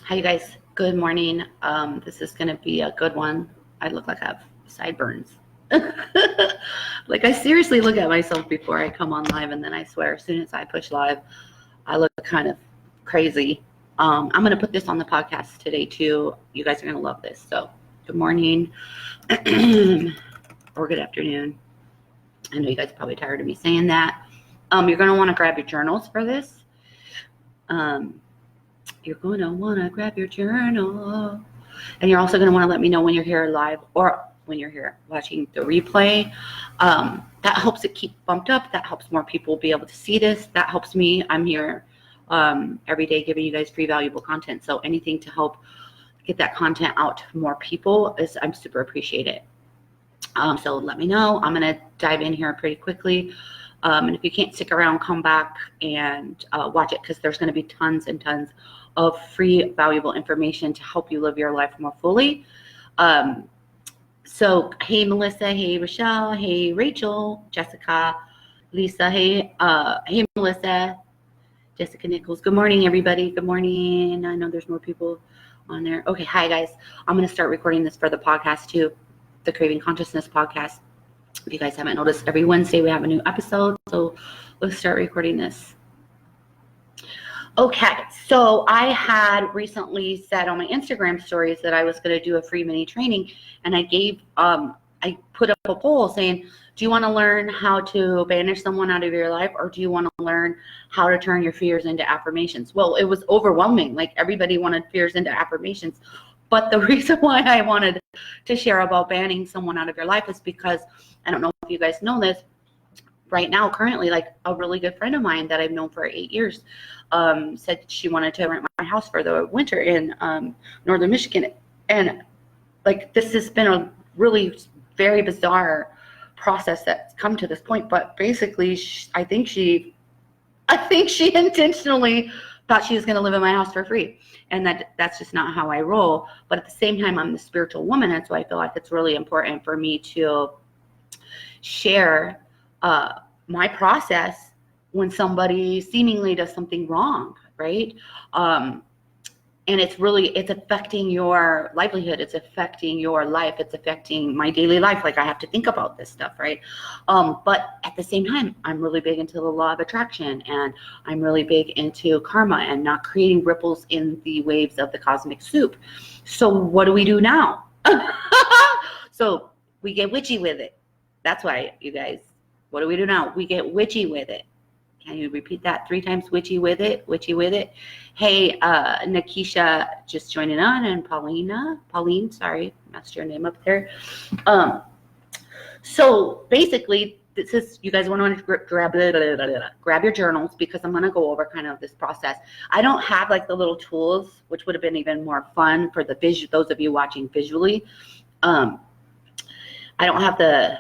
Hi, you guys. Good morning. This is going to be a good one. I look like I have sideburns. Like, I seriously look at myself before I come on live, and then I swear, as soon as I push live, I look kind of crazy. I'm going to put this on the podcast today, too. You guys are going to love this. So, good morning or good afternoon. I know you guys are probably tired of me saying that. You're going to want to grab your journals for this. You're going to want to grab your journal. And you're also going to want to let me know when you're here live or when you're here watching the replay. That helps it keep bumped up. That helps more people be able to see this. That helps me. I'm here every day giving you guys free, valuable content. So anything to help get that content out to more people I'm super appreciate it. So let me know. I'm going to dive in here pretty quickly. And if you can't stick around, come back and watch it, because there's going to be tons and tons of free, valuable information to help you live your life more fully. So, hey, Melissa. Hey, Rochelle. Hey, Rachel. Jessica. Lisa. Hey, Melissa. Jessica Nichols. Good morning, everybody. Good morning. I know there's more people on there. Okay, hi, guys. I'm going to start recording this for the podcast, too, the Craving Consciousness podcast. If you guys haven't noticed, every Wednesday we have a new episode, so let's start recording this. Okay, so I had recently said on my Instagram stories that I was going to do a free mini training, and I put up a poll saying, do you want to learn how to banish someone out of your life, or do you want to learn how to turn your fears into affirmations? Well, it was overwhelming. Like, everybody wanted fears into affirmations. But the reason why I wanted to share about banning someone out of your life is because, I don't know if you guys know this, right now, currently, like, a really good friend of mine that I've known for 8 years said she wanted to rent my house for the winter in northern Michigan. And, like, this has been a really very bizarre process that's come to this point. But basically, I think she intentionally thought she was going to live in my house for free. And that's just not how I roll. But at the same time, I'm the spiritual woman. And so I feel like it's really important for me to share my process when somebody seemingly does something wrong, right? And it's affecting your livelihood. It's affecting your life. It's affecting my daily life. Like, I have to think about this stuff, right? But at the same time, I'm really big into the law of attraction, and I'm really big into karma and not creating ripples in the waves of the cosmic soup. So what do we do now? So we get witchy with it. That's why, you guys, what do we do now? We get witchy with it. Can you repeat that 3 times? Witchy with it, witchy with it. Hey, Nakisha just joining on, and Pauline, sorry, messed your name up there. So basically, this is, you guys want to grab your journals, because I'm going to go over kind of this process. I don't have like the little tools, which would have been even more fun for those of you watching visually. I don't have the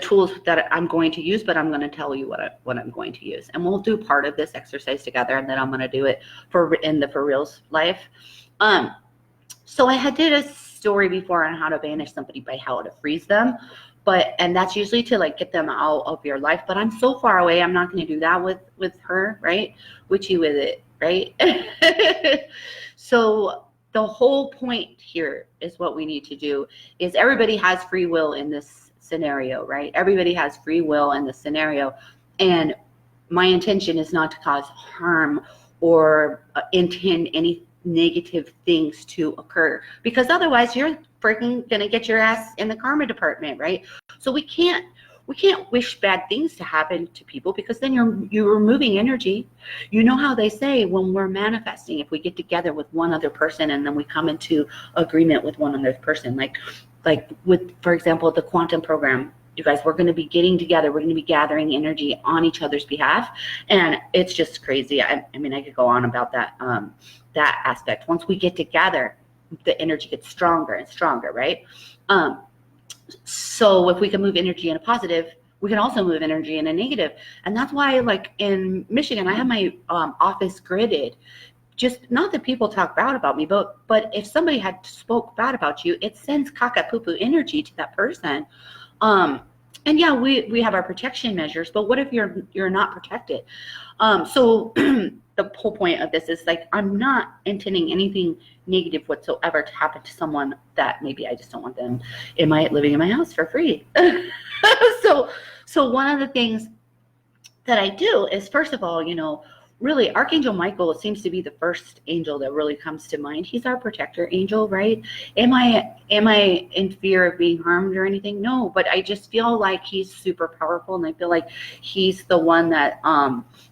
tools that I'm going to use, but I'm going to tell you what I'm going to use, and we'll do part of this exercise together, and then I'm going to do it in the for reals life. So I had did a story before on how to banish somebody by how to freeze them, and that's usually to like get them out of your life. But I'm so far away, I'm not going to do that with her, right? Witchy with it, right? So the whole point here is what we need to do is everybody has free will in this scenario, right? Everybody has free will in the scenario, and my intention is not to cause harm or intend any negative things to occur, because otherwise you're freaking gonna get your ass in the karma department, right? So we can't wish bad things to happen to people, because then you're removing energy. You know how they say when we're manifesting, if we get together with one other person and then we come into agreement with one other person, like with, for example, the quantum program, you guys, we're going to be getting together. We're going to be gathering energy on each other's behalf. And it's just crazy. I mean, I could go on about that, that aspect. Once we get together, the energy gets stronger and stronger, right? So if we can move energy in a positive, we can also move energy in a negative. And that's why, like, in Michigan, I have my office gridded. Just not that people talk bad about me, but if somebody had spoke bad about you, it sends caca poo poo energy to that person. And yeah, we have our protection measures, but what if you're not protected? So the whole point of this is like, I'm not intending anything negative whatsoever to happen to someone that maybe I just don't want them living in my house for free. So one of the things that I do is, first of all, you know, really Archangel Michael seems to be the first angel that really comes to mind. He's our protector angel, right? Am I in fear of being harmed or anything? No, but I just feel like he's super powerful, and I feel like he's the one that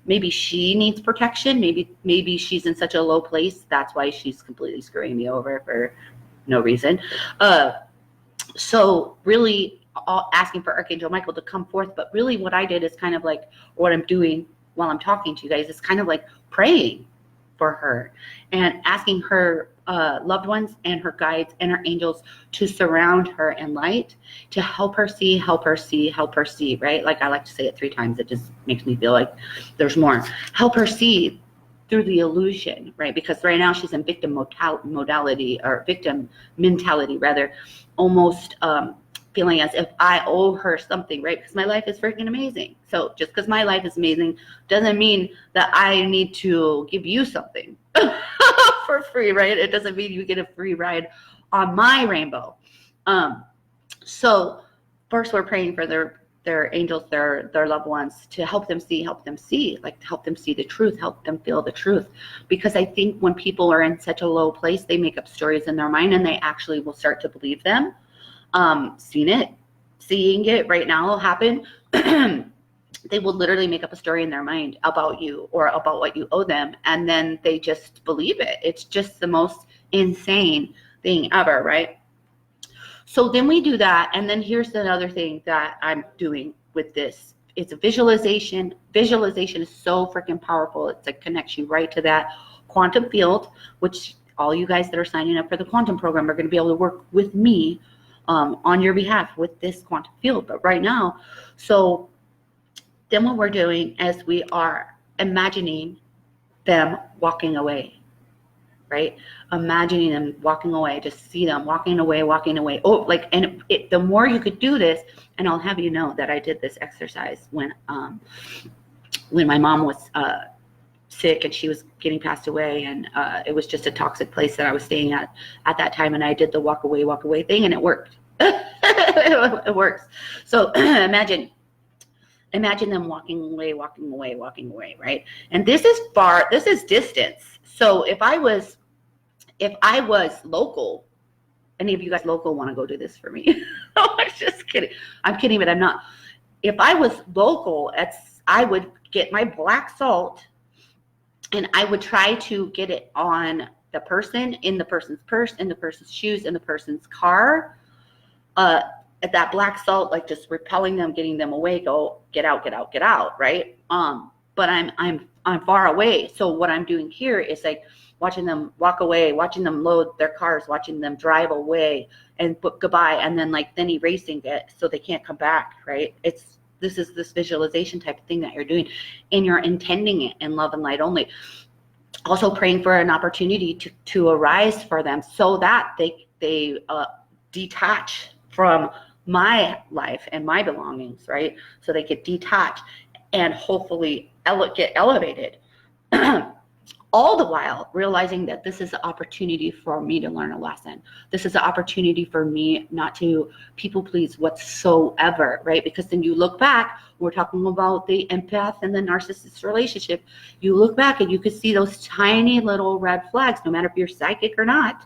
maybe she needs protection. Maybe she's in such a low place, that's why she's completely screwing me over for no reason. So really asking for Archangel Michael to come forth, but really what I did is kind of like what I'm doing while I'm talking to you guys is kind of like praying for her and asking her loved ones and her guides and her angels to surround her in light, to help her see, right? Like I like to say it 3 times. It just makes me feel like there's more. Help her see through the illusion, right? Because right now she's in victim mentality, rather, almost feeling as if I owe her something, right? Because my life is freaking amazing. So just because my life is amazing doesn't mean that I need to give you something for free, right? It doesn't mean you get a free ride on my rainbow. So first we're praying for their angels, their loved ones, to help them see, like to help them see the truth, help them feel the truth. Because I think when people are in such a low place, they make up stories in their mind and they actually will start to believe them. Seeing it right now happen. They will literally make up a story in their mind about you or about what you owe them, and then they just believe it. It's just the most insane thing ever, right? So then we do that, and then here's another thing that I'm doing with this. It's a visualization. Visualization is so freaking powerful. It like connects you right to that quantum field, which all you guys that are signing up for the quantum program are going to be able to work with me on your behalf with this quantum field. But right now, so then what we're doing is we are imagining them walking away, right? Imagining them walking away, just see them walking away. Oh, like, and the more you could do this, and I'll have you know that I did this exercise when my mom was sick and she was getting passed away, and it was just a toxic place that I was staying at that time, and I did the walk away thing, and it worked. It works. So imagine them walking away, right? And this is distance. So if I was local, any of you guys local want to go do this for me? No, I'm just kidding. I'm kidding, but I'm not. If I was local, I would get my black salt and I would try to get it on the person, in the person's purse, in the person's shoes, in the person's car. That black salt, like just repelling them, getting them away, go, get out, right? But I'm far away. So what I'm doing here is like watching them walk away, watching them load their cars, watching them drive away and goodbye, and then erasing it so they can't come back, right? This is this visualization type of thing that you're doing, and you're intending it in love and light only. Also praying for an opportunity to arise for them so that they detach from my life and my belongings, right? So they get detached and hopefully get elevated. All the while realizing that this is an opportunity for me to learn a lesson. This is an opportunity for me not to people please whatsoever, right? Because then you look back, we're talking about the empath and the narcissist relationship. You look back and you could see those tiny little red flags, no matter if you're psychic or not.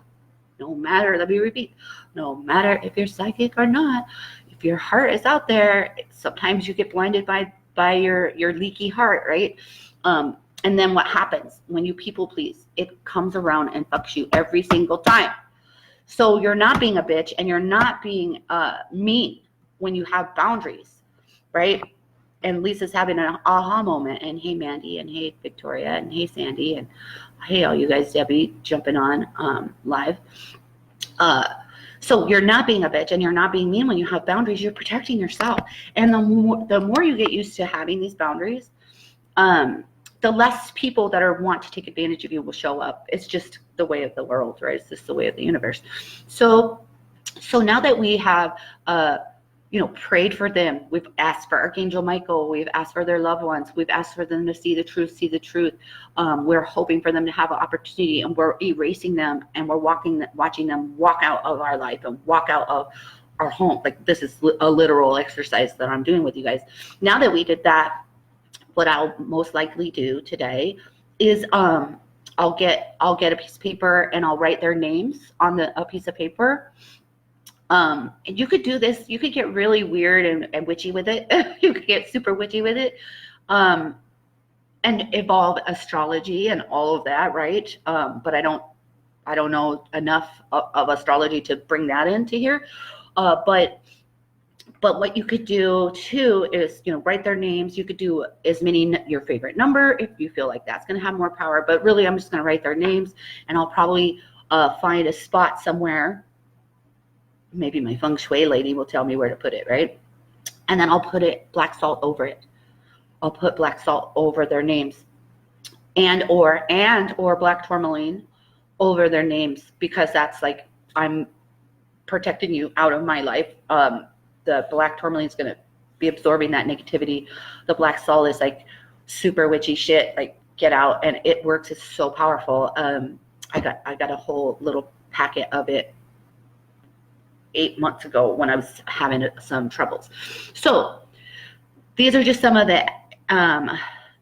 No matter, let me repeat, no matter if you're psychic or not, if your heart is out there, sometimes you get blinded by your leaky heart, right? And then what happens when you people please? It comes around and fucks you every single time. So you're not being a bitch and you're not being mean when you have boundaries, right? And Lisa's having an aha moment, and hey Mandy, and hey Victoria, and hey Sandy, and hey all you guys, Debbie, jumping on live. So you're not being a bitch and you're not being mean when you have boundaries. You're protecting yourself. And the more you get used to having these boundaries, the less people that want to take advantage of you will show up. It's just the way of the world, right? It's just the way of the universe. So now that we have, prayed for them. We've asked for Archangel Michael. We've asked for their loved ones. We've asked for them to see the truth. We're hoping for them to have an opportunity, and we're erasing them, and we're watching them walk out of our life and walk out of our home. Like, this is a literal exercise that I'm doing with you guys. Now that we did that, what I'll most likely do today is I'll get a piece of paper and I'll write their names on a piece of paper. And you could do this. You could get really weird and witchy with it. You could get super witchy with it, and evolve astrology and all of that, right? But I don't know enough of astrology to bring that into here. But what you could do too is, write their names. You could do as many, your favorite number, if you feel like that's going to have more power. But really, I'm just going to write their names, and I'll probably find a spot somewhere. Maybe my feng shui lady will tell me where to put it, right? And then I'll put black salt over it. I'll put black salt over their names, and or black tourmaline over their names, because that's like, I'm protecting you out of my life. The black tourmaline is going to be absorbing that negativity. The black salt is like super witchy shit, like get out, and it works. It's so powerful. I got a whole little packet of it 8 months ago when I was having some troubles. So these are just some of the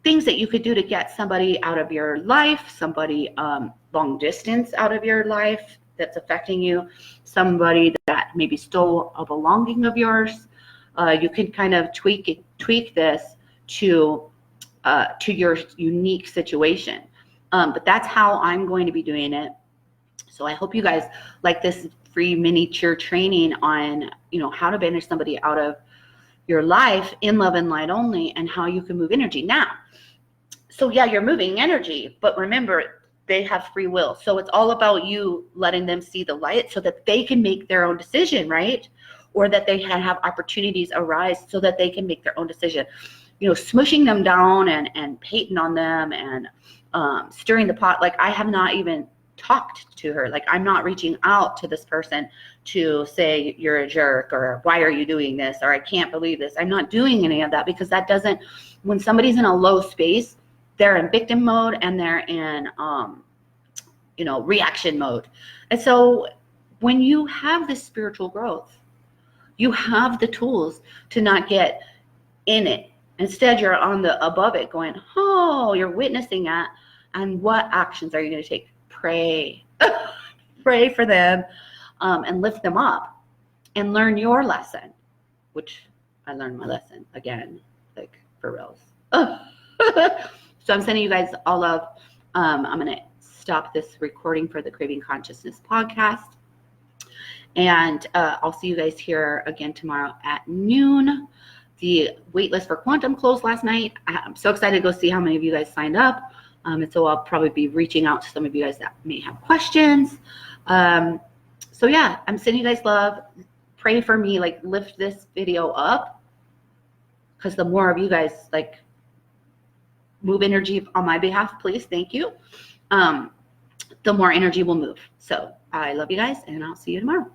things that you could do to get somebody out of your life, somebody long distance out of your life that's affecting you, somebody that maybe stole a belonging of yours. You can kind of tweak this to your unique situation. But that's how I'm going to be doing it. So I hope you guys like this free miniature training on, how to banish somebody out of your life in love and light only, and how you can move energy. Now, so yeah, you're moving energy, but remember, they have free will. So it's all about you letting them see the light so that they can make their own decision, right? Or that they have opportunities arise so that they can make their own decision. Smushing them down and hating on them and stirring the pot. Like, I have not even talked to her. Like, I'm not reaching out to this person to say you're a jerk, or why are you doing this, or I can't believe this. I'm not doing any of that, because that doesn't, when somebody's in a low space, they're in victim mode and they're in reaction mode. And so when you have this spiritual growth, you have the tools to not get in it. Instead, you're on the above it going, oh, you're witnessing that. And what actions are you going to take? Pray. Pray for them, and lift them up, and learn your lesson, which I learned my lesson again, like, for reals. So I'm sending you guys all love. I'm going to stop this recording for the Craving Consciousness podcast. And I'll see you guys here again tomorrow at noon. The waitlist for Quantum closed last night. I'm so excited to go see how many of you guys signed up. And so I'll probably be reaching out to some of you guys that may have questions. So yeah, I'm sending you guys love. Pray for me, like, lift this video up, because the more of you guys like move energy on my behalf, please, thank you, the more energy will move. So I love you guys, and I'll see you tomorrow.